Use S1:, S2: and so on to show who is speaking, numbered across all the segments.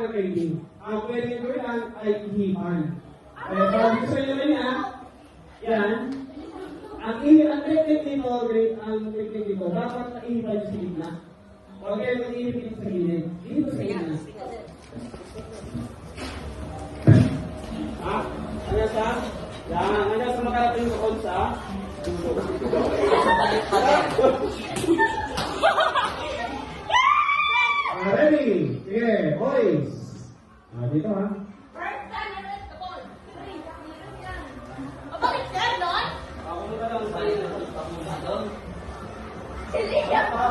S1: ng training. Ang pwede ko yan ay ihipan. Kaya pag gusto nyo na yan, yan, ang technique dito, dapat naihipan nyo sa gitna. Huwag kayo mag-ihip dito sa gilid. Dito sa gitna. Ano sa? Yan, ano sa makarating ko sa? Ready? Sige, boys. Dito ha.
S2: First time na rin sa ball. Bakit siya doon?
S1: Ako na lang sa'yo na sa doon.
S2: Hindi siya po.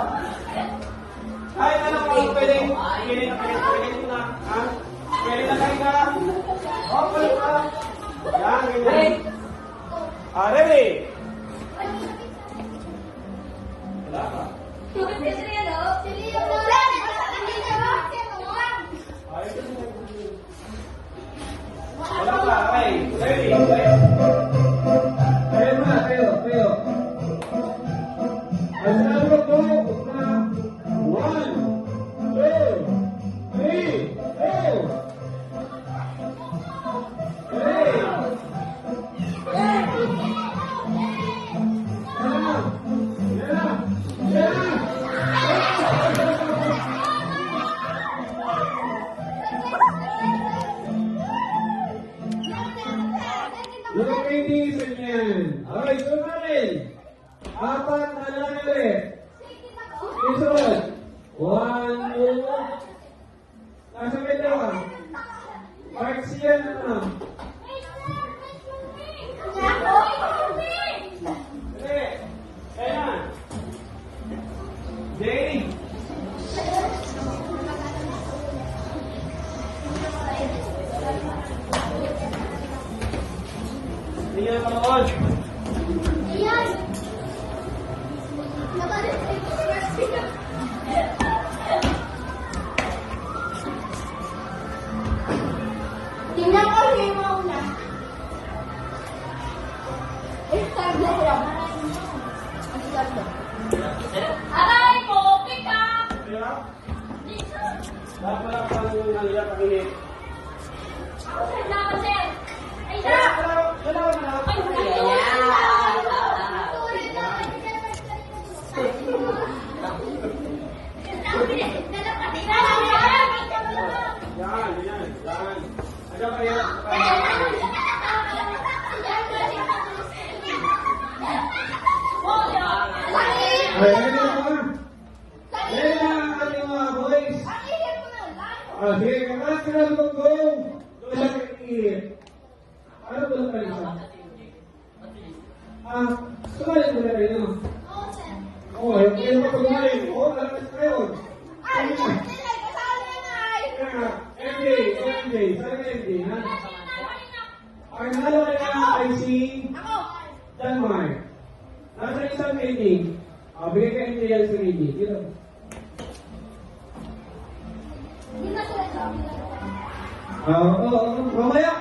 S1: Ay, ano po, pwede na. Ha? Pwede na kayo ka. Okay ka. Yan, ganyan. Ready? Wala ka. Wala ka, okay. Ready? Kayo. Ang sabi ko, na 1, 2, 3, go! Look at this again. Alright, so natin. Apat na lang ulit. Isunod. 1, 2. Nasa may dalawa. Marks yan na. Kaya na. Jay. Hindi na panood.
S2: Tingnan ko yung mauna. Start na siya. Aray ko, pick up!
S1: Kaya? Dapat pala pang nangyayang pakinig.
S2: Ako sir, dapat sir. Ay, sir! Ay,
S1: Yan. Ada kaya? Ready na ang ating mga boys. Sige, kamalas ka na lumagong. Doon lang kayo. Ano ba lang kayo? Sumali mo na kayo. Yung pag-sumali. Alakas kayo. MJ, saan MJ, ha? Ang nalo na ay si Denmark. Nasa isang meeting. Bigay ka MJ yan sa meeting. Dito. Mamaya,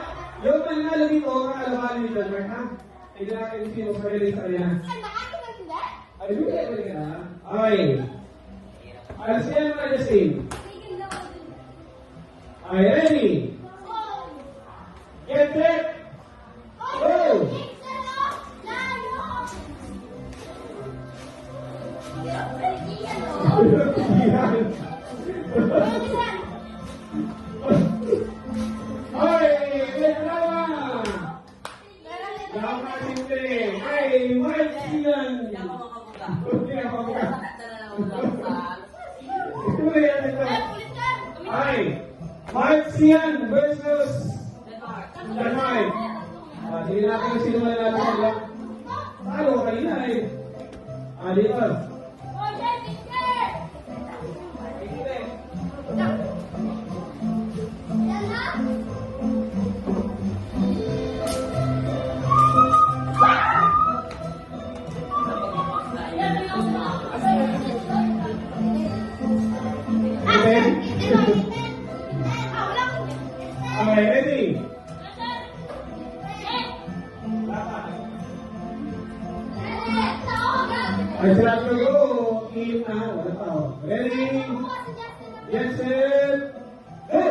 S1: yung manalo dito, kakalabanin ni Denmark, ha? Hindi natin sino sa release sa kanya. Ay, bigay ka rin, ha? Okay. Alas yan mga Justin. Are you ready? Get set. Go! Hey, wait naman! Dapat hindi. Hey, Mike Sian! Hindi ako makabuka. Ito ba yan ito? Hey! Mark Sian versus Denmark. Sige natin sino man natin sila. Talo kanina eh. Dito. Okay, ready? Ay, sarap ko go. Wala pa. Ready? Yes, sir. Go!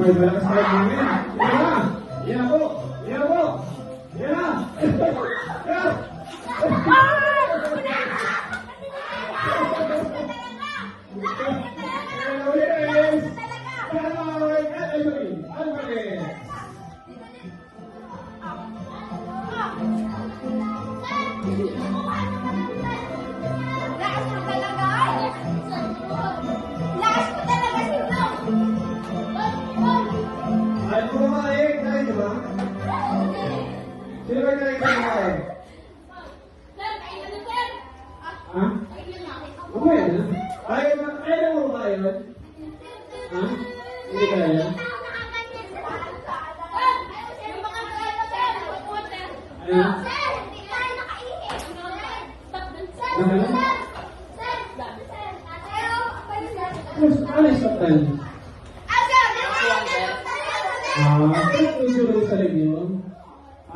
S1: may malakas tayo namin. Yan na. Yan po. Yan po. Yan na. Yan.
S2: Lakas mo talaga. Lakas mo talaga, Sino.
S1: Ay, kumain. Kain di ba? Sino ba kain ka kumain?
S2: Sir, kain na, sir.
S1: Ha?
S2: Kain na.
S1: Kumain na? Ayaw na mo kumain? Ha? Hindi kaya? Ayun. Ano yung stop time? Trip to zero sa inyo.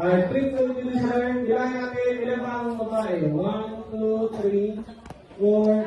S1: Trip to zero sa inyo. Bilangin natin ilan ba ang babae? 1, 2, 3, 4,